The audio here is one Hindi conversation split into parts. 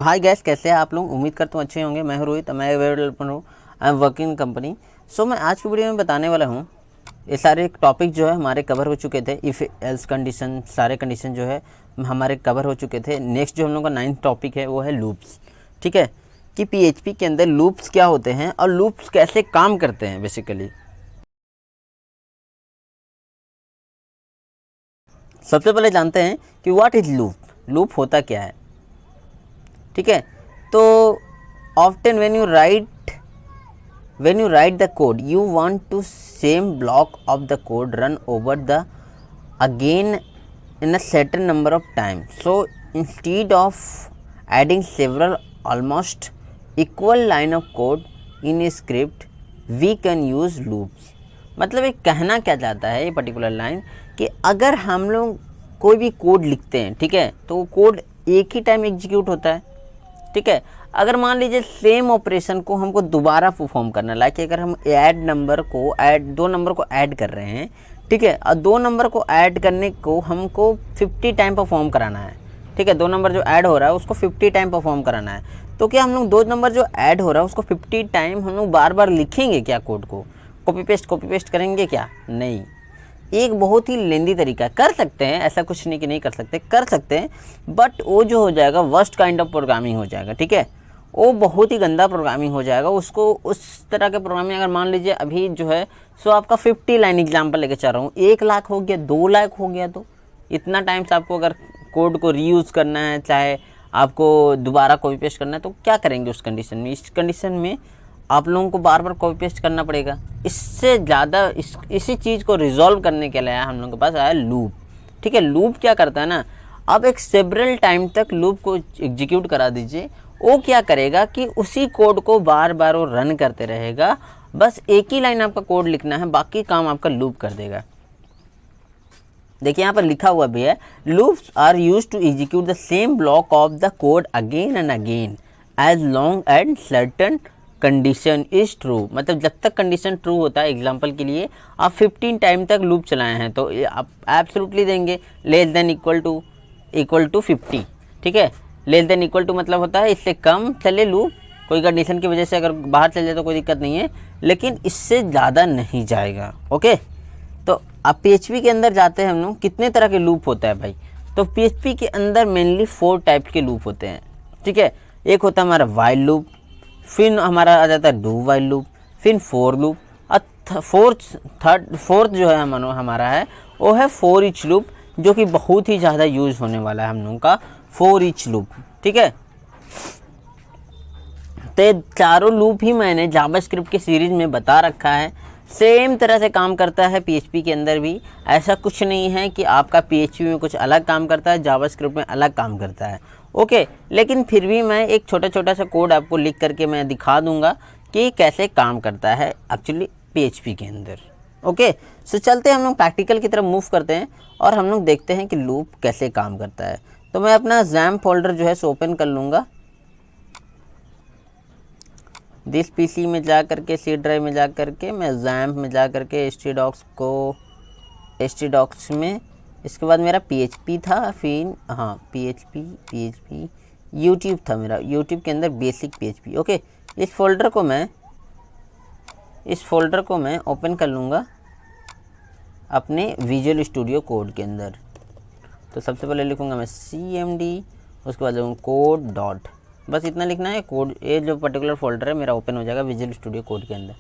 हाय गैस, कैसे हैं आप लोग। उम्मीद करता हूँ अच्छे होंगे। मैं हूँ रोहित, मैं अवेलेबल हूँ। I am working company. So मैं आज की वीडियो में बताने वाला हूँ, ये सारे टॉपिक जो है हमारे कवर हो चुके थे। इफ़ एल्स कंडीशन, सारे कंडीशन जो है हमारे कवर हो चुके थे। नेक्स्ट जो हम लोग का 9th टॉपिक है वो है लूप्स। ठीक है, कि PHP के अंदर लूप्स क्या होते हैं और लूप्स कैसे काम करते हैं बेसिकली। सबसे पहले जानते हैं कि व्हाट इज़ लूप। लूप होता क्या है। ठीक है, तो often when you write the code, you want to same block of the code run over the again in a certain number of times. So instead of adding several almost equal line of code in a script, we can use loops. मतलब ये कहना क्या चाहता है ये पर्टिकुलर लाइन, कि अगर हम लोग कोई भी कोड लिखते हैं, ठीक है, तो वो कोड एक ही टाइम एग्जीक्यूट होता है। ठीक है, अगर मान लीजिए सेम ऑपरेशन को हमको दोबारा परफॉर्म करना, लाइक अगर हम दो नंबर को ऐड कर रहे हैं, ठीक है, और दो नंबर को ऐड करने को हमको 50 टाइम परफॉर्म कराना है। ठीक है, दो नंबर जो ऐड हो रहा है उसको 50 टाइम परफॉर्म कराना है। तो क्या हम लोग दो नंबर जो ऐड हो रहा है उसको 50 टाइम हम लोग बार बार लिखेंगे क्या? कोड को कॉपी पेस्ट करेंगे क्या? नहीं। एक बहुत ही लेंदी तरीका कर सकते हैं, ऐसा कुछ नहीं कि नहीं कर सकते, कर सकते हैं, बट वो जो हो जाएगा वर्स्ट काइंड ऑफ प्रोग्रामिंग हो जाएगा। ठीक है, वो बहुत ही गंदा प्रोग्रामिंग हो जाएगा। उसको उस तरह के प्रोग्रामिंग अगर मान लीजिए अभी जो है सो आपका 50 लाइन एग्जाम्पल लेके चल रहा हूँ, 1 लाख हो गया, 2 लाख हो गया, तो इतना टाइम से आपको अगर कोड को रीयूज़ करना है, चाहे आपको दोबारा कॉपी पेस्ट करना है, तो क्या करेंगे उस कंडीशन में? इस कंडीशन में आप लोगों को बार बार कॉपी पेस्ट करना पड़ेगा। इससे ज़्यादा इसी चीज़ को रिजॉल्व करने के लिए हम लोगों के पास आया लूप। ठीक है, लूप क्या करता है ना, अब एक सेवरल टाइम तक लूप को एग्जीक्यूट करा दीजिए। वो क्या करेगा कि उसी कोड को बार बार वो रन करते रहेगा। बस एक ही लाइन आपका कोड लिखना है, बाकी काम आपका लूप कर देगा। देखिए यहाँ पर लिखा हुआ भी है, loops are use to execute the same block of the code again and again as long and certain condition is true. मतलब जब तक कंडीशन ट्रू होता है, एग्जांपल के लिए आप 15 टाइम तक लूप चलाए हैं तो आप एब्सोल्युटली देंगे लेस देन इक्वल टू 50। ठीक है, लेस देन इक्वल टू मतलब होता है इससे कम चले लूप, कोई कंडीशन की वजह से अगर बाहर चल जाए तो कोई दिक्कत नहीं है, लेकिन इससे ज़्यादा नहीं जाएगा। ओके, तो अब PHP के अंदर जाते हैं हम लोग। कितने तरह के लूप होता है भाई? तो PHP के अंदर मेनली 4 टाइप के लूप होते हैं। ठीक है, एक होता है हमारा वाइल लूप, फिर हमारा आ जाता है डू वाइल लूप, फिर फोर लूप, और फोर्थ जो है हमारा है वो है फोर ईच लूप, जो कि बहुत ही ज़्यादा यूज होने वाला है हम लोगों का फोर ईच लूप। ठीक है, तो चारों लूप ही मैंने जावास्क्रिप्ट की सीरीज में बता रखा है। सेम तरह से काम करता है PHP के अंदर भी। ऐसा कुछ नहीं है कि आपका PHP में कुछ अलग काम करता है, जावास्क्रिप्ट में अलग काम करता है। ओके, लेकिन फिर भी मैं एक छोटा सा कोड आपको लिख करके मैं दिखा दूंगा कि कैसे काम करता है एक्चुअली PHP के अंदर। ओके, सो चलते हैं हम लोग प्रैक्टिकल की तरफ मूव करते हैं और हम लोग देखते हैं कि लूप कैसे काम करता है। तो मैं अपना XAMPP फोल्डर जो है सो ओपन कर लूँगा। दिस PC में जा करके C ड्राइव में जा करके मैं XAMPP में जा करके htdocs में, इसके बाद मेरा PHP था, फिर हाँ PHP यूट्यूब था मेरा, यूट्यूब के अंदर बेसिक PHP। ओके, इस फोल्डर को मैं ओपन कर लूँगा अपने विजुअल स्टूडियो कोड के अंदर। तो सबसे पहले लिखूँगा मैं cmd, उसके बाद लिखूँगा कोड डॉट, बस इतना लिखना है। कोड ये जो पर्टिकुलर फोल्डर है मेरा ओपन हो जाएगा विजुअल स्टूडियो कोड के अंदर।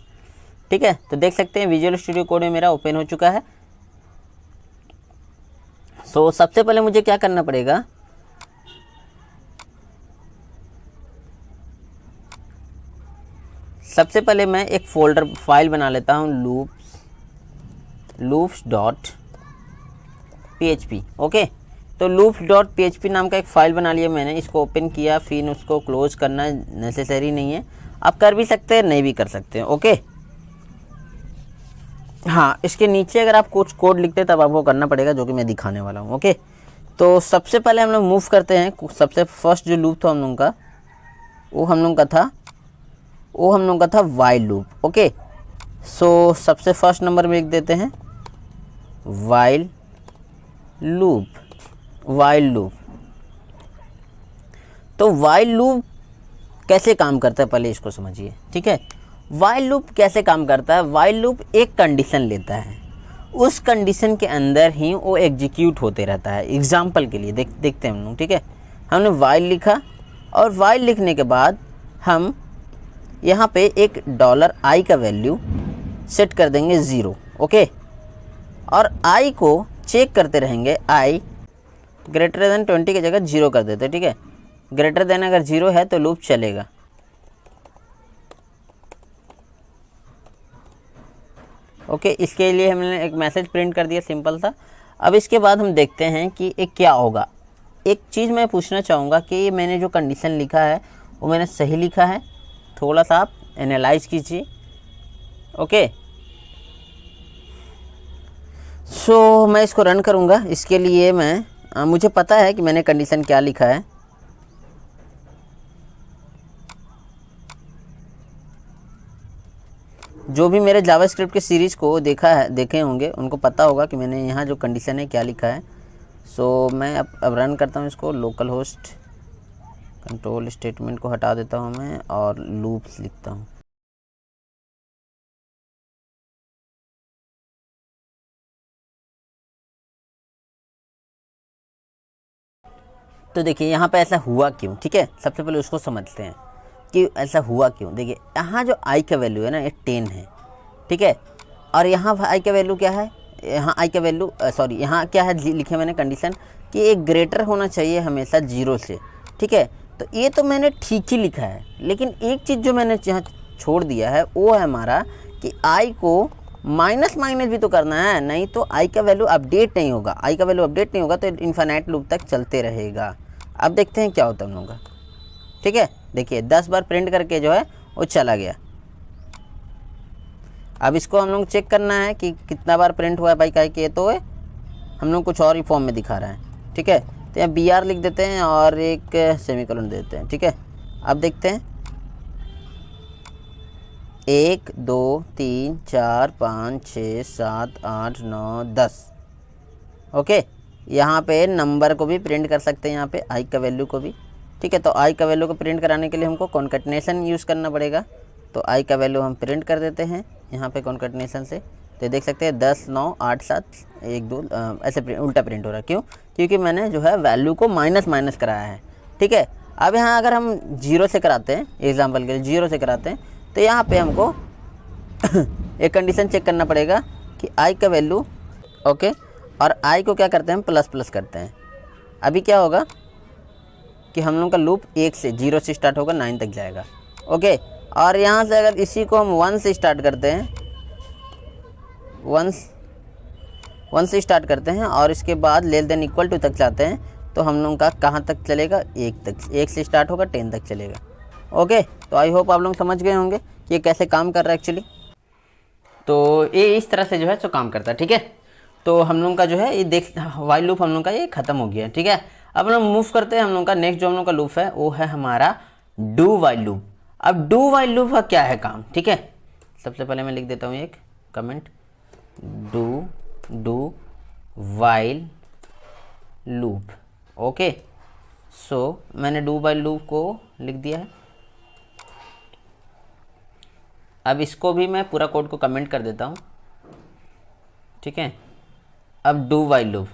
ठीक है, तो देख सकते हैं विजुअल स्टूडियो कोड में मेरा ओपन हो चुका है। सो सबसे पहले मुझे क्या करना पड़ेगा, सबसे पहले मैं एक फोल्डर फाइल बना लेता हूँ loops.php। ओके, तो loops.php नाम का एक फ़ाइल बना लिया मैंने, इसको ओपन किया, फिर उसको क्लोज करना नेसेसरी नहीं है, आप कर भी सकते हैं नहीं भी कर सकते हैं। ओके, हाँ, इसके नीचे अगर आप कुछ कोड लिखते हैं तब आपको करना पड़ेगा, जो कि मैं दिखाने वाला हूँ। ओके, तो सबसे पहले हम लोग मूव करते हैं। सबसे फर्स्ट जो लूप था हम लोगों का वो हम लोगों का था वाइल लूप। ओके, सो सबसे फर्स्ट नंबर में लिख देते हैं वाइल लूप। तो वाइल लूप कैसे काम करता है पहले इसको समझिए, ठीक है। वाइल लूप कैसे काम करता है, वाइल लूप एक कंडीशन लेता है, उस कंडीशन के अंदर ही वो एग्जीक्यूट होते रहता है। एग्जाम्पल के लिए देखते हैं हम लोग, ठीक है। हमने वाइल लिखा और वाइल लिखने के बाद हम यहाँ पे एक $i का वैल्यू सेट कर देंगे 0, ओके। और i को चेक करते रहेंगे, i ग्रेटर देन 20 की जगह 0 कर देते, ठीक है। ग्रेटर देन अगर 0 है तो लूप चलेगा। ओके, इसके लिए हमने एक मैसेज प्रिंट कर दिया, सिंपल था। अब इसके बाद हम देखते हैं कि एक क्या होगा। एक चीज़ मैं पूछना चाहूँगा कि मैंने जो कंडीशन लिखा है वो मैंने सही लिखा है, थोड़ा सा आप एनालाइज कीजिए, ओके। सो मैं इसको रन करूँगा। इसके लिए मुझे पता है कि मैंने कंडीशन क्या लिखा है। जो भी मेरे जावास्क्रिप्ट के सीरीज़ को देखे होंगे उनको पता होगा कि मैंने यहाँ जो कंडीशन है क्या लिखा है। सो मैं अब रन करता हूँ इसको। लोकल होस्ट कंट्रोल स्टेटमेंट को हटा देता हूँ मैं और लूप्स लिखता हूँ। तो देखिए यहाँ पे ऐसा हुआ क्यों, ठीक है। सबसे पहले उसको समझते हैं कि ऐसा हुआ क्यों। देखिए यहाँ जो i का वैल्यू है ना, ये 10 है, ठीक है। और यहाँ i का वैल्यू क्या है, यहाँ i का वैल्यू यहाँ क्या है लिखे मैंने कंडीशन कि एक ग्रेटर होना चाहिए हमेशा 0 से, ठीक है। तो ये तो मैंने ठीक ही लिखा है, लेकिन एक चीज़ जो मैंने यहाँ छोड़ दिया है वो है हमारा कि i को माइनस भी तो करना है, नहीं तो i का वैल्यू अपडेट नहीं होगा। i का वैल्यू अपडेट नहीं होगा तो इन्फिनाइट लूप तक चलते रहेगा। अब देखते हैं क्या होता है हम लोगों का, ठीक है। देखिए 10 बार प्रिंट करके जो है वो चला गया। अब इसको हम लोग चेक करना है कि कितना बार प्रिंट हुआ है भाई, के तो हम लोग कुछ और ही फॉर्म में दिखा रहा है, ठीक है। तो यहाँ BR लिख देते हैं और एक सेमीकोलन दे देते हैं, ठीक है। अब देखते हैं 1 2 3 4 5 6 7 8 9 10, ओके। यहाँ पे नंबर को भी प्रिंट कर सकते हैं, यहाँ पे i का वैल्यू को भी, ठीक है। तो i का वैल्यू को प्रिंट कराने के लिए हमको कॉन्कैटिनेशन यूज़ करना पड़ेगा। तो i का वैल्यू हम प्रिंट कर देते हैं यहाँ पे कॉन्कैटिनेशन से। तो देख सकते हैं 10 9 8 7 1 2 ऐसे उल्टा प्रिंट हो रहा है। क्यों? क्योंकि मैंने जो है वैल्यू को माइनस कराया है, ठीक है। अब यहाँ अगर हम 0 से कराते हैं, एग्जाम्पल के लिए 0 से कराते हैं, तो यहाँ पर हमको एक कंडीशन चेक करना पड़ेगा कि i का वैल्यू, ओके, और i को क्या करते हैं हम प्लस करते हैं। अभी क्या होगा कि हम लोग का लूप 1 से 0 से स्टार्ट होगा 9 तक जाएगा, ओके। और यहाँ से अगर इसी को हम 1 से स्टार्ट करते हैं, 1 से स्टार्ट करते हैं और इसके बाद लेस देन इक्वल टू तक जाते हैं, तो हम लोग का कहाँ तक चलेगा, 1 तक। 1 से स्टार्ट होगा 10 तक चलेगा, ओके। तो आई होप आप लोग समझ गए होंगे कि ये कैसे काम कर रहा है एक्चुअली। तो ये इस तरह से जो है सो काम करता है, ठीक है। तो हम लोग का जो है ये वाइल लूप हम लोग का ये ख़त्म हो गया है, ठीक है। अब हम लोग मूव करते हैं। हम लोग का नेक्स्ट जो हम लोग का लूप है वो है हमारा डू वाइल लूप। अब डू वाइल लूप का क्या है काम, ठीक है। सबसे पहले मैं लिख देता हूँ एक comment, do while loop, okay. So मैंने डू वाइल लूप को लिख दिया है। अब इसको भी मैं पूरा कोड को कमेंट कर देता हूँ, ठीक है। अब डू वाइल लूप,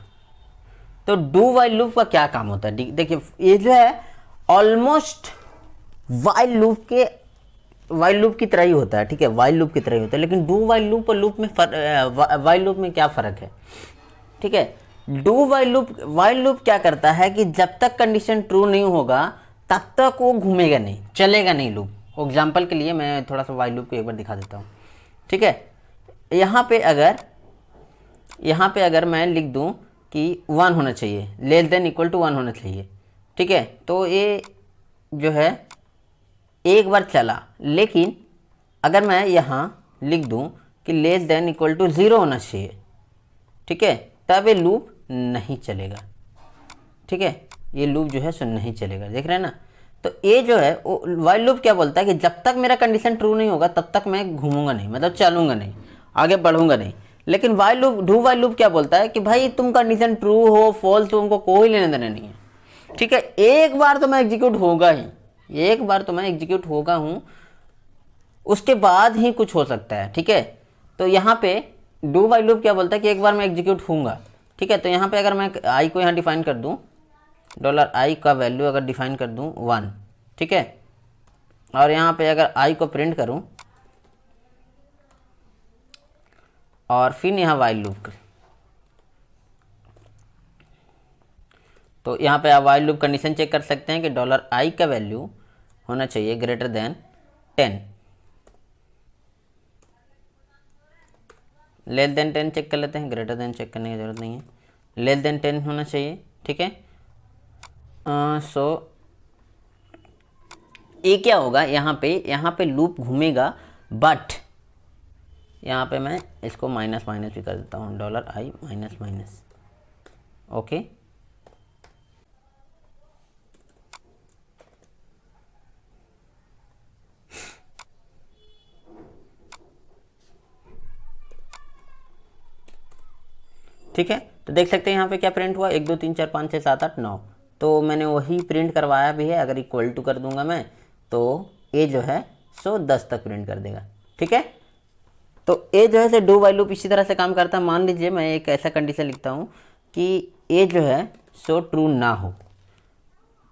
तो डू वाइल लूप का क्या काम होता है, देखिए ये जो है ऑलमोस्ट वाइल लूप की तरह ही होता है, ठीक है। वाइल लूप की तरह ही होता है, लेकिन डू वाइल लूप और लूप में वाइल लूप में क्या फ़र्क है, ठीक है। वाइल लूप क्या करता है कि जब तक कंडीशन ट्रू नहीं होगा तब तक वो घूमेगा नहीं, चलेगा नहीं लूप। एग्जाम्पल के लिए मैं थोड़ा सा वाइल लूप को एक बार दिखा देता हूँ, ठीक है। यहाँ पे अगर मैं लिख दूँ कि 1 होना चाहिए, लेस देन इक्वल टू 1 होना चाहिए, ठीक है। तो ये जो है एक बार चला, लेकिन अगर मैं यहाँ लिख दूँ कि लेस देन इक्वल टू 0 होना चाहिए, ठीक है, तब ये लूप नहीं चलेगा, ठीक है। ये लूप जो है सो नहीं चलेगा, देख रहे हैं ना। तो ये जो है वाइल लूप क्या बोलता है कि जब तक मेरा कंडीशन ट्रू नहीं होगा तब तक मैं घूमूंगा नहीं, मतलब चलूंगा नहीं, आगे बढ़ूंगा नहीं। लेकिन वाइल लूप क्या बोलता है कि भाई तुम कंडीशन ट्रू हो फॉल्स हो, उनको कोई लेने देना नहीं है, ठीक है, एक बार तो मैं एग्जीक्यूट होगा ही, एक बार तो मैं एग्जीक्यूट होगा हूँ, उसके बाद ही कुछ हो सकता है। ठीक है, तो यहाँ पे डू वाइल लूप क्या बोलता है कि एक बार मैं एग्जीक्यूट होऊंगा। ठीक है, तो यहाँ पे अगर मैं आई को यहाँ डिफाइन कर दूँ, डॉलर आई का वैल्यू अगर डिफाइन कर दूँ 1, ठीक है, और यहाँ पे अगर आई को प्रिंट करूँ और फिर यहाँ वाइल लूप, तो यहाँ पे आप वाइल लूप कंडीशन चेक कर सकते हैं कि डॉलर आई का वैल्यू होना चाहिए greater than 10, less than 10 check कर लेते हैं, ग्रेटर देन चेक करने की ज़रूरत नहीं है, लेस देन 10 होना चाहिए। ठीक है, सो ये क्या होगा, यहाँ पे लूप घूमेगा, बट यहाँ पे मैं इसको माइनस माइनस भी कर देता हूँ, dollar I minus minus. Okay, ठीक है, तो देख सकते हैं यहाँ पे क्या प्रिंट हुआ, 1 2 3 4 5 6 7 8 9, तो मैंने वही प्रिंट करवाया भी है। अगर इक्वल टू कर दूंगा मैं तो ए जो है सो 10 तक प्रिंट कर देगा। ठीक है, तो ए जो है से डू वाइल लूप इसी तरह से काम करता है। मान लीजिए मैं एक ऐसा कंडीशन लिखता हूँ कि ए जो है सो ट्रू ना हो,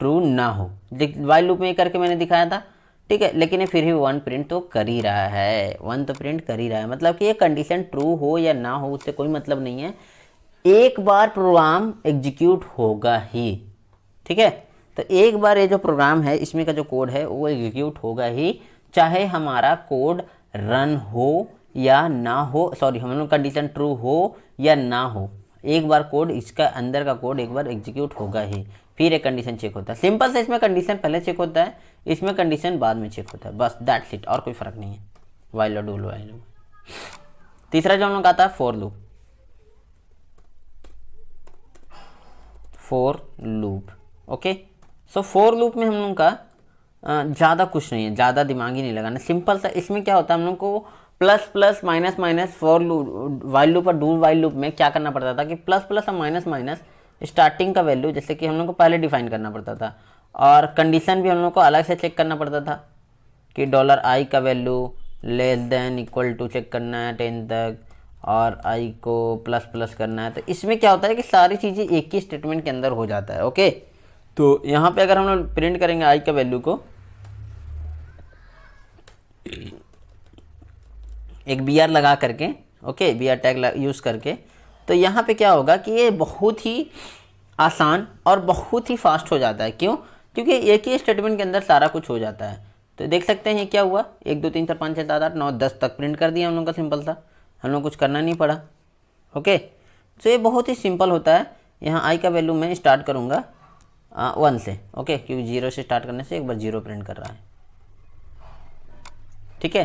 ट्रू ना हो, वाइल लूप में करके मैंने दिखाया था। ठीक है, लेकिन ये फिर भी 1 प्रिंट तो कर ही रहा है, 1 तो प्रिंट कर ही रहा है, मतलब कि ये कंडीशन ट्रू हो या ना हो उससे कोई मतलब नहीं है, एक बार प्रोग्राम एग्जीक्यूट होगा ही। ठीक है, तो एक बार ये जो प्रोग्राम है इसमें का जो कोड है वो एग्जीक्यूट होगा ही, चाहे हमारा कोड रन हो या ना हो, सॉरी हम लोग कंडीशन ट्रू हो या ना हो, एक बार कोड इसका अंदर का कोड एक बार एग्जीक्यूट होगा ही, फिर एक कंडीशन चेक होता है। सिंपल से इसमें कंडीशन पहले चेक होता है, इसमें कंडीशन बाद में चेक होता है, बस दैट्स इट, और कोई फर्क नहीं है वाइल और डू वाइल। तीसरा जो हम लोग आता है for loop, for loop. Okay, so for loop में हम लोग का ज़्यादा कुछ नहीं है, ज़्यादा दिमाग ही नहीं लगाना, सिंपल सा। इसमें क्या होता है, हम लोग को plus plus minus minus for loop, while loop और डू वाइल लूप में क्या करना पड़ता था कि प्लस प्लस और माइनस माइनस स्टार्टिंग का वैल्यू जैसे कि हम लोग को पहले डिफाइन करना पड़ता था, और कंडीशन भी हम लोग को अलग से चेक करना पड़ता था कि डॉलर आई का value less than equal to check करना है 10 तक, और आई को प्लस प्लस करना है। तो इसमें क्या होता है कि सारी चीज़ें एक ही स्टेटमेंट के अंदर हो जाता है। ओके, तो यहाँ पे अगर हम लोग प्रिंट करेंगे आई का वैल्यू को एक बी आर लगा करके, okay, B R tag use करके, तो यहाँ पे क्या होगा कि ये बहुत ही आसान और बहुत ही फास्ट हो जाता है। क्यों? क्योंकि एक ही स्टेटमेंट के अंदर सारा कुछ हो जाता है। तो देख सकते हैं ये क्या हुआ, 1 2 3 4 5 6 7 8 9 10 तक प्रिंट कर दिया हम लोग का, सिंपल सा, हम लोग कुछ करना नहीं पड़ा। ओके, तो ये बहुत ही सिंपल होता है। यहाँ आई का वैल्यू मैं स्टार्ट करूँगा 1 से, ओके, क्योंकि 0 से स्टार्ट करने से एक बार 0 प्रिंट कर रहा है। ठीक है,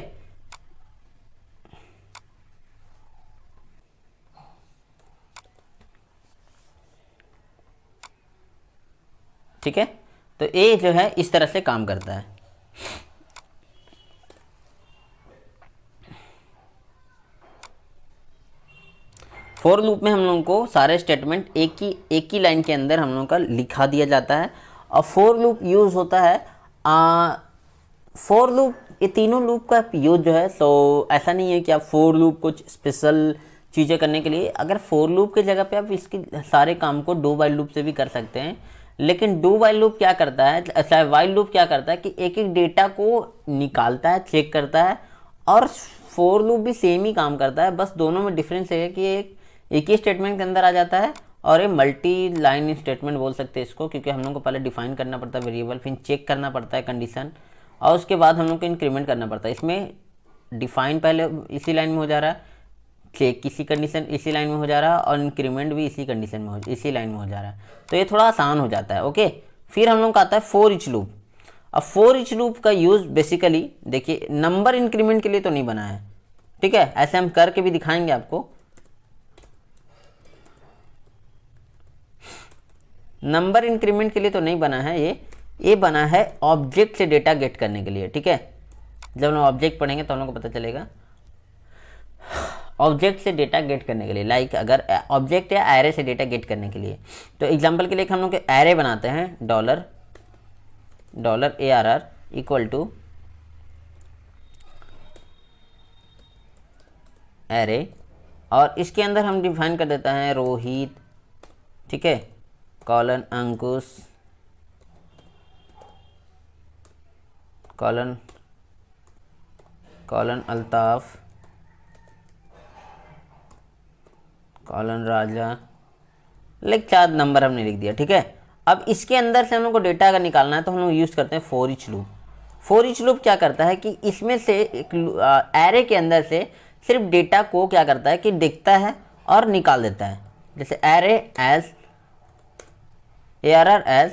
ठीक है, तो ये जो है इस तरह से काम करता है। फॉर लूप में हम लोगों को सारे स्टेटमेंट एक ही लाइन के अंदर हम लोगों का लिखा दिया जाता है, और फॉर लूप यूज़ होता है फॉर लूप, ये तीनों लूप का यूज जो है, सो ऐसा नहीं है कि आप फॉर लूप कुछ स्पेशल चीज़ें करने के लिए, अगर फॉर लूप की जगह पे आप इसके सारे काम को डू वाइल लूप से भी कर सकते हैं। लेकिन डू वाइल लूप क्या करता है, अच्छा वाइल लूप क्या करता है कि एक एक डेटा को निकालता है, चेक करता है, और फॉर लूप भी सेम ही काम करता है, बस दोनों में डिफरेंस है कि एक ही स्टेटमेंट के अंदर आ जाता है, और ये मल्टी लाइन स्टेटमेंट बोल सकते हैं इसको, क्योंकि हम लोग को पहले डिफाइन करना पड़ता है वेरिएबल, फिर चेक करना पड़ता है कंडीशन, और उसके बाद हम लोग को इंक्रीमेंट करना पड़ता है। इसमें डिफाइन पहले इसी लाइन में हो जा रहा है, चेक किसी कंडीशन इसी लाइन में हो जा रहा है, और इंक्रीमेंट भी इसी कंडीशन में इसी लाइन में हो जा रहा है, तो ये थोड़ा आसान हो जाता है। ओके, फिर हम लोग का आता है फॉर ईच लूप। अब फॉर ईच लूप का यूज़ बेसिकली देखिए नंबर इंक्रीमेंट के लिए तो नहीं बना है, ठीक है, ऐसे हम करके भी दिखाएंगे आपको। नंबर इंक्रीमेंट के लिए तो नहीं बना है ये बना है ऑब्जेक्ट से डेटा गेट करने के लिए। ठीक है, जब हम ऑब्जेक्ट पढ़ेंगे तो हम लोग को पता चलेगा। ऑब्जेक्ट से डेटा गेट करने के लिए, लाइक अगर ऑब्जेक्ट या एरे से डेटा गेट करने के लिए, तो एग्जांपल के लिए हम लोग एरे बनाते हैं dollar ARR equal to array, और इसके अंदर हम डिफाइन कर देता है रोहित, ठीक है, कॉलन अंकुश, कॉलन अल्ताफ, कॉलन राजा, लाइक 4 नंबर हमने लिख दिया, ठीक है। अब इसके अंदर से हम लोग को डेटा अगर निकालना है तो हम लोग यूज़ करते हैं for each loop. For each loop क्या करता है कि इसमें से एक एरे के अंदर से सिर्फ डेटा को क्या करता है कि देखता है और निकाल देता है। जैसे एरे एज ARR एज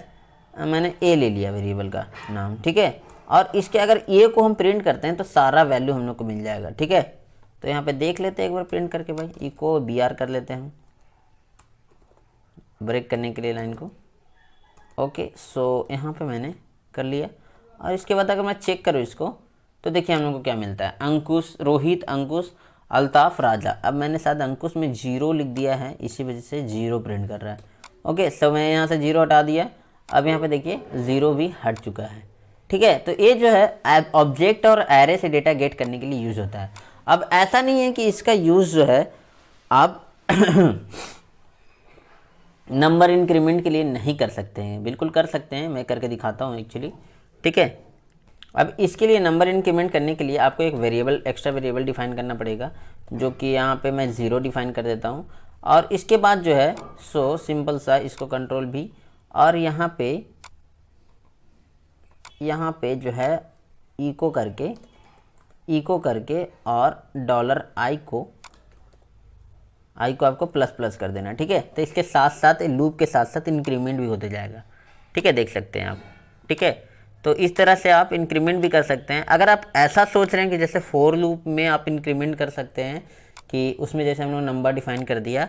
मैंने ए ले लिया वेरिएबल का नाम, ठीक है, और इसके अगर ए को हम प्रिंट करते हैं तो सारा वैल्यू हम लोग को मिल जाएगा, ठीक है। तो यहाँ पे देख लेते हैं एक बार प्रिंट करके भाई, ई को BR कर लेते हैं ब्रेक करने के लिए लाइन को। ओके, सो यहाँ पे मैंने कर लिया, और इसके बाद अगर मैं चेक करूँ इसको तो देखिए हम लोग को क्या मिलता है, अंकुश, रोहित, अंकुश, अल्ताफ, राजा। अब मैंने शायद अंकुश में 0 लिख दिया है, इसी वजह से 0 प्रिंट कर रहा है। ओके, सो मैं यहाँ से 0 हटा दिया, अब यहाँ पे देखिए 0 भी हट चुका है, ठीक है। तो ये जो है ऑब्जेक्ट और एरे से डेटा गेट करने के लिए यूज़ होता है। अब ऐसा नहीं है कि इसका यूज़ जो है आप नंबर इंक्रीमेंट के लिए नहीं कर सकते हैं, बिल्कुल कर सकते हैं, मैं करके दिखाता हूँ एक्चुअली, ठीक है। अब इसके लिए नंबर इंक्रीमेंट करने के लिए आपको एक वेरिएबल, एक्स्ट्रा वेरिएबल डिफाइन करना पड़ेगा, जो कि यहाँ पे मैं 0 डिफाइन कर देता हूँ, और इसके बाद जो है सो सिंपल सा इसको कंट्रोल भी, और यहाँ पे जो है इको करके और $i को आपको प्लस कर देना, ठीक है। तो इसके साथ साथ लूप के साथ साथ इंक्रीमेंट भी होते जाएगा, ठीक है, देख सकते हैं आप, ठीक है। तो इस तरह से आप इंक्रीमेंट भी कर सकते हैं। अगर आप ऐसा सोच रहे हैं कि जैसे फॉर लूप में आप इंक्रीमेंट कर सकते हैं कि उसमें जैसे हम लोग नंबर डिफाइन कर दिया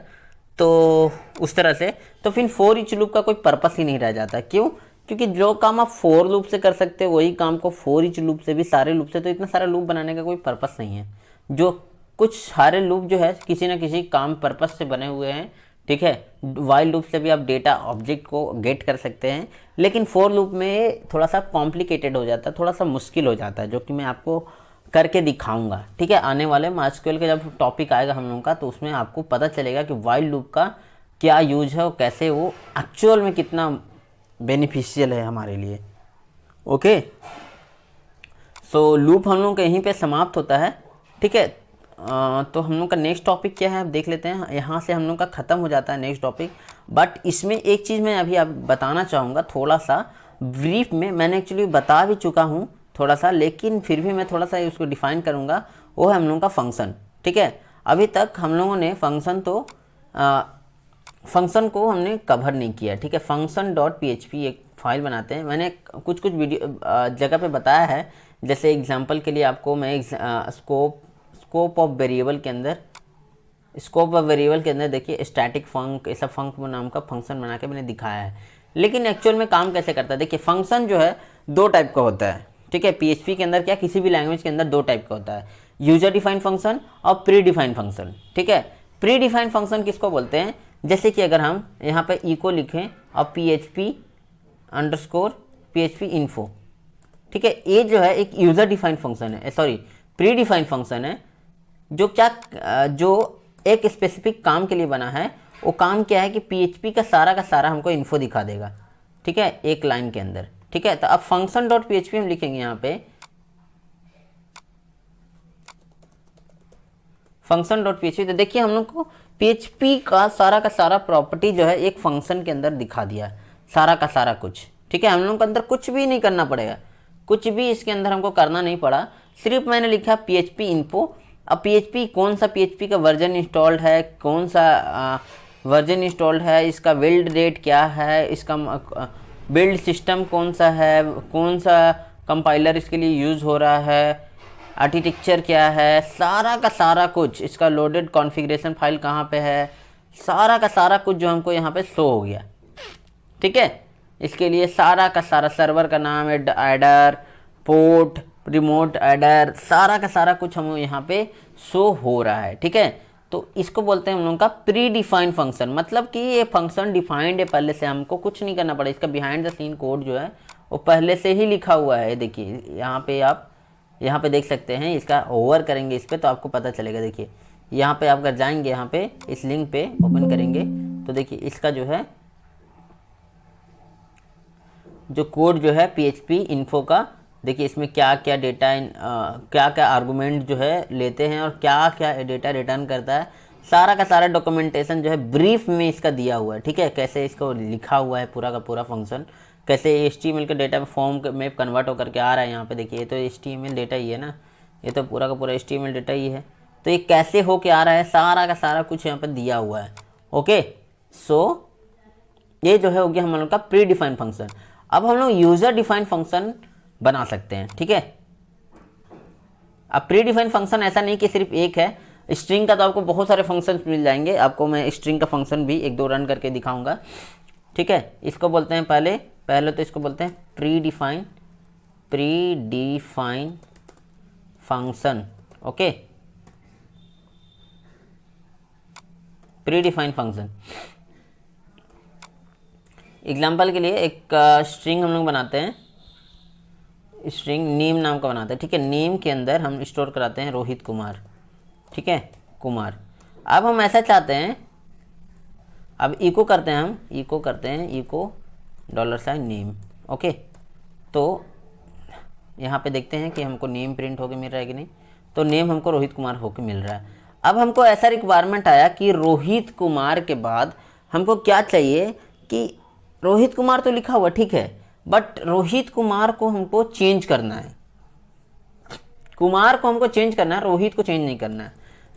तो उस तरह से, तो फिर फॉर ईच लूप का कोई पर्पस ही नहीं रह जाता। क्यों? क्योंकि जो काम आप फॉर लूप से कर सकते हो वही काम को फॉर ईच लूप से भी, सारे लूप से, तो इतना सारा लूप बनाने का कोई पर्पस नहीं है। जो कुछ सारे लूप जो है किसी न किसी काम पर्पस से बने हुए हैं, ठीक है। वाइल लूप से भी आप डेटा ऑब्जेक्ट को गेट कर सकते हैं, लेकिन फॉर लूप में थोड़ा सा कॉम्प्लिकेटेड हो जाता है, थोड़ा सा मुश्किल हो जाता है, जो कि मैं आपको करके दिखाऊंगा, ठीक है। आने वाले MySQL का जब टॉपिक आएगा हम लोगों का, तो उसमें आपको पता चलेगा कि वाइल लूप का क्या यूज है और कैसे वो एक्चुअल में कितना बेनिफिशियल है हमारे लिए। ओके, सो लूप हम लोग का यहीं पे समाप्त होता है, ठीक है। तो हम लोग का नेक्स्ट टॉपिक क्या है आप देख लेते हैं। यहाँ से हम लोग का ख़त्म हो जाता है नेक्स्ट टॉपिक, बट इसमें एक चीज़ मैं अभी आप बताना चाहूँगा थोड़ा सा ब्रीफ में। मैंने एक्चुअली बता भी चुका हूँ थोड़ा सा, लेकिन फिर भी मैं थोड़ा सा उसको डिफाइन करूँगा। वो है हम लोगों का फंक्शन, ठीक है। अभी तक हम लोगों ने फंक्शन को हमने कवर नहीं किया, ठीक है। function.php एक फाइल बनाते हैं। मैंने कुछ वीडियो जगह पे बताया है, जैसे एग्जांपल के लिए आपको मैं स्कोप ऑफ वेरिएबल के अंदर देखिए स्टैटिक फंक, ऐसा फंक नाम का फंक्शन बना के मैंने दिखाया है। लेकिन एक्चुअल में काम कैसे करता है, देखिए फंक्शन जो है 2 टाइप का होता है, ठीक है। PHP के अंदर क्या, किसी भी लैंग्वेज के अंदर 2 टाइप का होता है, यूजर डिफाइंड फंक्शन और प्री डिफाइंड फंक्शन, ठीक है। प्री डिफाइंड फंक्शन किसको बोलते हैं, जैसे कि अगर हम यहाँ पे इको लिखें और PHP info, ठीक है, ये जो है एक यूजर डिफाइंड फंक्शन है, सॉरी प्री डिफाइंड फंक्शन है, जो एक स्पेसिफिक काम के लिए बना है। वो काम क्या है कि PHP का सारा हमको इन्फो दिखा देगा, ठीक है, एक लाइन के अंदर, ठीक है। तो अब function.php हम लिखेंगे यहाँ पे function.php, तो देखिए हम लोग को PHP का सारा प्रॉपर्टी जो है एक फंक्शन के अंदर दिखा दिया, सारा कुछ, ठीक है। हम लोग को अंदर कुछ भी नहीं करना पड़ेगा, कुछ भी इसके अंदर हमको करना नहीं पड़ा, सिर्फ मैंने लिखा PHP info। अब PHP कौन सा PHP का वर्जन इंस्टॉल्ड है, कौन सा वर्जन इंस्टॉल्ड है, इसका बिल्ड रेट क्या है, इसका बिल्ड सिस्टम कौन सा है, कौन सा कंपाइलर इसके लिए यूज़ हो रहा है, आर्किटेक्चर क्या है, सारा कुछ, इसका लोडेड कॉन्फ़िगरेशन फाइल कहाँ पे है, सारा कुछ जो हमको यहाँ पे शो हो गया, ठीक है। इसके लिए सारा सर्वर का नाम, एडर, पोर्ट, रिमोट एडर, सारा कुछ हम यहाँ पे शो हो रहा है, ठीक है। तो इसको बोलते हैं हम लोगों का प्री डिफाइंड फंक्शन, मतलब कि ये फंक्शन डिफाइंड है पहले से, हमको कुछ नहीं करना पड़ा, इसका बिहाइंड द सीन कोड जो है वो पहले से ही लिखा हुआ है। देखिए यहाँ पे आप यहाँ पे देख सकते हैं, इसका ओवर करेंगे इस पर तो आपको पता चलेगा। देखिए यहाँ पे आप अगर जाएंगे, यहाँ पे इस लिंक पे ओपन करेंगे तो देखिए इसका जो है जो कोड जो है PHP इन्फो का, देखिए इसमें क्या क्या डेटा क्या क्या आर्गूमेंट जो है लेते हैं और क्या क्या डेटा रिटर्न करता है, सारा का सारा डॉक्यूमेंटेशन जो है ब्रीफ में इसका दिया हुआ है। ठीक है, कैसे इसको लिखा हुआ है पूरा का पूरा फंक्शन, कैसे HTML के डेटा में फॉर्म में कन्वर्ट होकर के आ रहा है। यहाँ पे देखिए ये तो HTML डेटा ही है ना, ये तो पूरा का पूरा HTML डेटा ही है, तो ये कैसे हो के आ रहा है सारा का सारा कुछ यहाँ पर दिया हुआ है। ओके, सो ये जो है हो गया हम लोग का प्री डिफाइंड फंक्शन। अब हम लोग यूजर डिफाइंड फंक्शन बना सकते हैं। ठीक है, अब प्री डिफाइंड फंक्शन ऐसा नहीं कि सिर्फ एक है, स्ट्रिंग का तो आपको बहुत सारे फंक्शंस मिल जाएंगे, आपको मैं स्ट्रिंग का फंक्शन भी एक दो रन करके दिखाऊंगा। ठीक है, इसको बोलते हैं पहले तो इसको बोलते हैं pre define function. Okay, pre define function. Example के लिए एक स्ट्रिंग हम लोग बनाते हैं, स्ट्रिंग नेम नाम का बनाते हैं। ठीक है, नेम के अंदर हम स्टोर कराते हैं रोहित कुमार। ठीक है, कुमार। अब हम ऐसा चाहते हैं, अब इको करते हैं इको $नेम। ओके, तो यहाँ पे देखते हैं कि हमको नेम प्रिंट होके मिल रहा है कि नहीं, तो नेम हमको रोहित कुमार होके मिल रहा है। अब हमको ऐसा रिक्वायरमेंट आया कि रोहित कुमार के बाद हमको क्या चाहिए कि रोहित कुमार तो लिखा हुआ ठीक है, बट रोहित कुमार को हमको चेंज करना है, कुमार को हमको चेंज करना है, रोहित को चेंज नहीं करना है।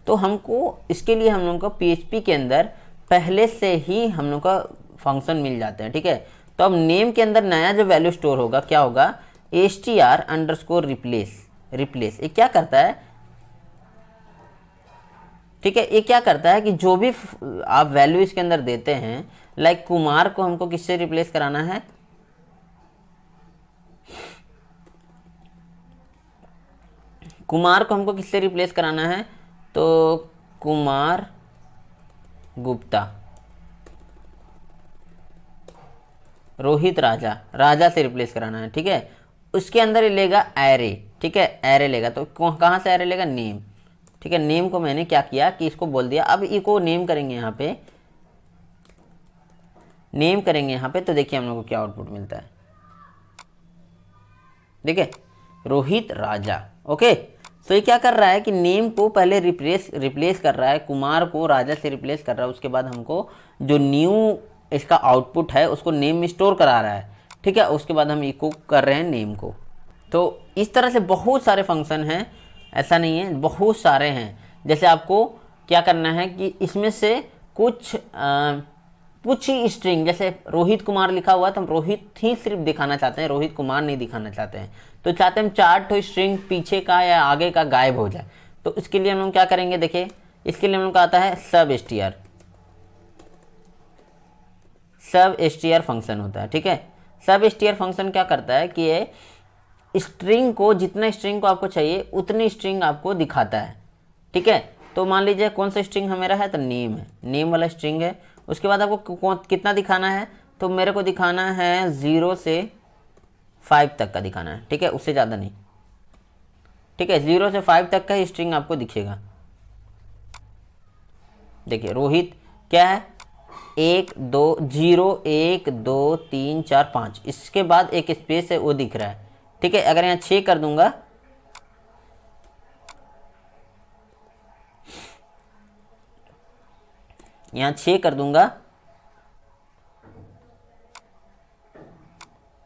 तो हमको इसके लिए हम लोग को PHP के अंदर पहले से ही हम लोग का फंक्शन मिल जाते हैं। ठीक है, तो अब नेम के अंदर नया जो वैल्यू स्टोर होगा क्या होगा, str_replace। ये क्या करता है, ठीक है, ये क्या करता है कि जो भी आप वैल्यू इसके अंदर देते हैं, लाइक कुमार को हमको किससे रिप्लेस कराना है, कुमार को हमको किससे रिप्लेस कराना है, तो कुमार गुप्ता। रोहित राजा से रिप्लेस कराना है। ठीक है, उसके अंदर लेगा एरे। ठीक है, एरे लेगा, तो कहाँ से एरे लेगा, नेम। ठीक है, नेम को मैंने क्या किया कि इसको बोल दिया, अब इको नेम करेंगे यहाँ पे, तो देखिए हम लोग को क्या आउटपुट मिलता है। देखिए रोहित राजा। ओके, तो ये क्या कर रहा है कि नेम को पहले रिप्लेस कर रहा है, कुमार को राजा से रिप्लेस कर रहा है, उसके बाद हमको जो न्यू इसका आउटपुट है उसको नेम में स्टोर करा रहा है। ठीक है, उसके बाद हम इको कर रहे हैं नेम को। तो इस तरह से बहुत सारे फंक्शन हैं, ऐसा नहीं है, बहुत सारे हैं। जैसे आपको क्या करना है कि इसमें से कुछ ही स्ट्रिंग, जैसे रोहित कुमार लिखा हुआ है तो हम रोहित ही सिर्फ दिखाना चाहते हैं, रोहित कुमार नहीं दिखाना चाहते हैं, तो चाहते हैं हम 4 ठो स्ट्रिंग पीछे का या आगे का गायब हो जाए। तो इसके लिए हम लोग क्या करेंगे, देखिए इसके लिए हम लोग का आता है सब str फंक्शन होता है। ठीक है, सब str फंक्शन क्या करता है कि ये स्ट्रिंग को, जितना स्ट्रिंग को आपको चाहिए उतनी स्ट्रिंग आपको दिखाता है। ठीक है, तो मान लीजिए कौन सा स्ट्रिंग मेरा है, तो नेम है, नेम वाला स्ट्रिंग है। उसके बाद आपको कितना दिखाना है, तो मेरे को दिखाना है 0 से 5 तक का दिखाना है। ठीक है, उससे ज़्यादा नहीं। ठीक है, 0 से 5 तक का ही स्ट्रिंग आपको दिखेगा। देखिए रोहित क्या है, 1 2 0 1 2 3 4 5, इसके बाद एक स्पेस है वो दिख रहा है। ठीक है, अगर यहाँ 6 कर दूंगा, यहाँ 6 कर दूंगा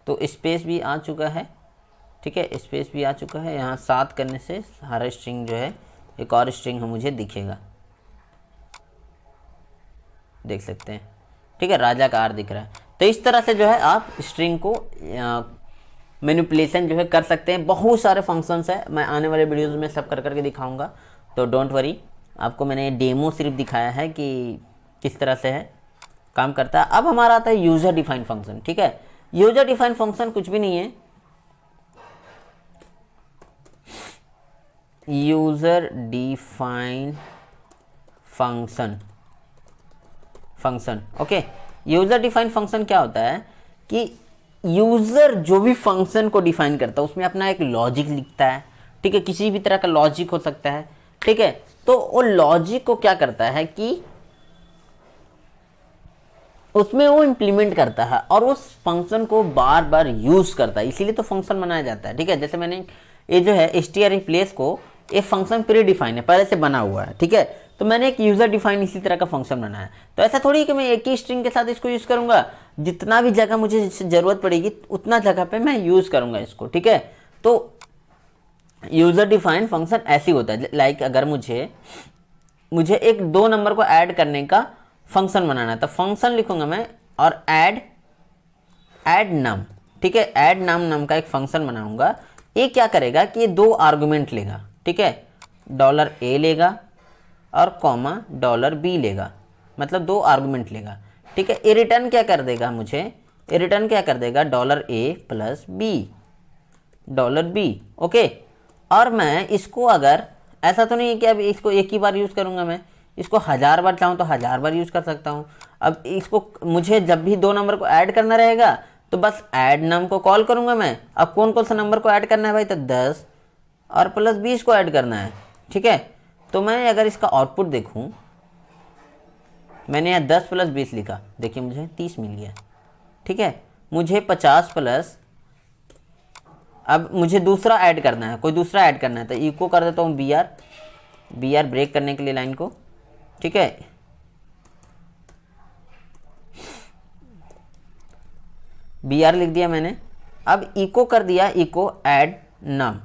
तो स्पेस भी आ चुका है। ठीक है, स्पेस भी आ चुका है। यहाँ 7 करने से हर स्ट्रिंग जो है, एक और स्ट्रिंग मुझे दिखेगा, देख सकते हैं। ठीक है, राजा का आर दिख रहा है। तो इस तरह से जो है आप स्ट्रिंग को मैनिपुलेशन जो है कर सकते हैं। बहुत सारे फंक्शंस है, मैं आने वाले वीडियोज़ में सब कर करके दिखाऊंगा, तो डोंट वरी। आपको मैंने डेमो सिर्फ दिखाया है कि किस तरह से है काम करता है। अब हमारा आता है यूज़र डिफाइंड फंक्शन। ठीक है, यूज़र डिफाइंड फंक्शन कुछ भी नहीं है, user defined function okay. User define function क्या होता है कि यूजर जो भी फंक्शन को डिफाइन करता है उसमें अपना एक लॉजिक लिखता है, ठीक है, किसी भी तरह का लॉजिक हो सकता है, ठीक है। तो वो लॉजिक को क्या करता है कि उसमें वो इम्प्लीमेंट करता है और उस फंक्शन को बार बार यूज करता है, इसीलिए तो फंक्शन बनाया जाता है, ठीक है। जैसे मैंने ये जो है str रिप्लेस को, ये फंक्शन प्री डिफाइन है, पहले से बना हुआ है, ठीक है। तो मैंने एक यूजर डिफाइन इसी तरह का फंक्शन बनाया। तो ऐसा थोड़ी है कि मैं एक ही स्ट्रिंग के साथ इसको यूज करूंगा, जितना भी जगह मुझे जरूरत पड़ेगी उतना जगह पे मैं यूज करूंगा इसको, ठीक है। तो यूजर डिफाइन फंक्शन ऐसी होता है, लाइक अगर मुझे एक 2 नंबर को ऐड करने का फंक्शन बनाना है तो फंक्शन लिखूंगा मैं और ऐड नम, ठीक है। ऐड नम का एक फंक्शन बनाऊंगा। ये क्या करेगा कि ये 2 आर्गुमेंट लेगा, ठीक है, $a लेगा और कॉमा $b लेगा, मतलब 2 आर्गुमेंट लेगा, ठीक है। ये रिटर्न क्या कर देगा मुझे, ये रिटर्न क्या कर देगा $a प्लस $b, ओके। और मैं इसको अगर ऐसा तो नहीं है कि अब इसको एक ही बार यूज़ करूँगा, मैं इसको 1000 बार चाहूँ तो 1000 बार यूज़ कर सकता हूँ। अब इसको मुझे जब भी 2 नंबर को ऐड करना रहेगा तो बस ऐड नम को कॉल करूँगा मैं। अब कौन कौन सा नंबर को ऐड करना है भाई, तो 10 और प्लस 20 को ऐड करना है, ठीक है। तो मैं अगर इसका आउटपुट देखूँ, मैंने यहाँ 10 प्लस 20 लिखा, देखिए मुझे 30 मिल गया, ठीक है। मुझे 50 प्लस, अब मुझे दूसरा ऐड करना है, कोई दूसरा ऐड करना है तो इको कर देता हूँ br ब्रेक करने के लिए लाइन को, ठीक है। br लिख दिया मैंने, अब इको कर दिया, इको ऐड नम,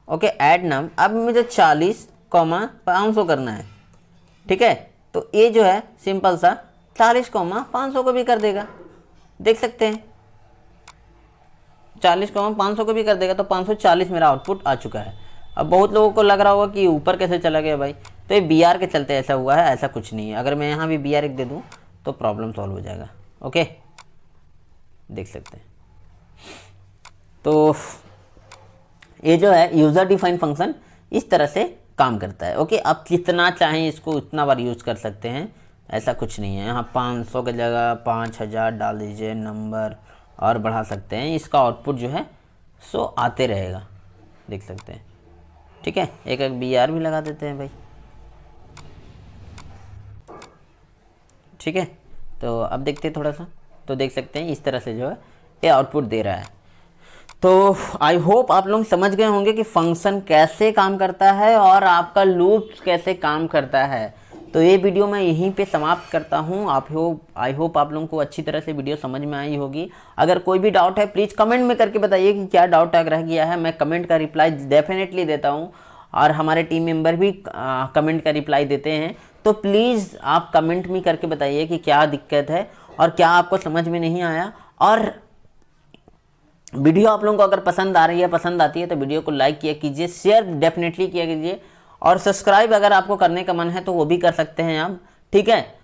ओके, ऐड नम। अब मुझे 40,500 करना है, ठीक है। तो ये जो है सिंपल सा 40,500 को भी कर देगा, देख सकते हैं 40,500 को भी कर देगा। तो 540 मेरा आउटपुट आ चुका है। अब बहुत लोगों को लग रहा होगा कि ऊपर कैसे चला गया भाई, तो ये br के चलते ऐसा हुआ है, ऐसा कुछ नहीं है। अगर मैं यहाँ भी br एक दे दूँ तो प्रॉब्लम सॉल्व हो जाएगा, ओके, देख सकते हैं। तो ये जो है यूज़र डिफाइन फंक्शन इस तरह से काम करता है, ओके। आप जितना चाहें इसको उतना बार यूज़ कर सकते हैं, ऐसा कुछ नहीं है। यहाँ 500 की जगह 5000 डाल दीजिए नंबर और बढ़ा सकते हैं, इसका आउटपुट जो है सो आते रहेगा, देख सकते हैं, ठीक है। एक br भी लगा देते हैं भाई, ठीक है। तो अब देखते हैं थोड़ा सा, तो देख सकते हैं इस तरह से जो है ये आउटपुट दे रहा है। तो आई होप आप लोग समझ गए होंगे कि फंक्शन कैसे काम करता है और आपका लूप कैसे काम करता है। तो ये वीडियो मैं यहीं पे समाप्त करता हूँ। आई होप आप लोगों को अच्छी तरह से वीडियो समझ में आई होगी। अगर कोई भी डाउट है प्लीज़ कमेंट में करके बताइए कि क्या डाउट रह गया है। मैं कमेंट का रिप्लाई डेफिनेटली देता हूँ और हमारे टीम मेंबर भी कमेंट का रिप्लाई देते हैं। तो प्लीज़ आप कमेंट में करके बताइए कि क्या दिक्कत है और क्या आपको समझ में नहीं आया। और वीडियो आप लोगों को अगर पसंद आ रही है, पसंद आती है तो वीडियो को लाइक किया कीजिए, शेयर डेफिनेटली किया कीजिए और सब्सक्राइब अगर आपको करने का मन है तो वो भी कर सकते हैं आप, ठीक है।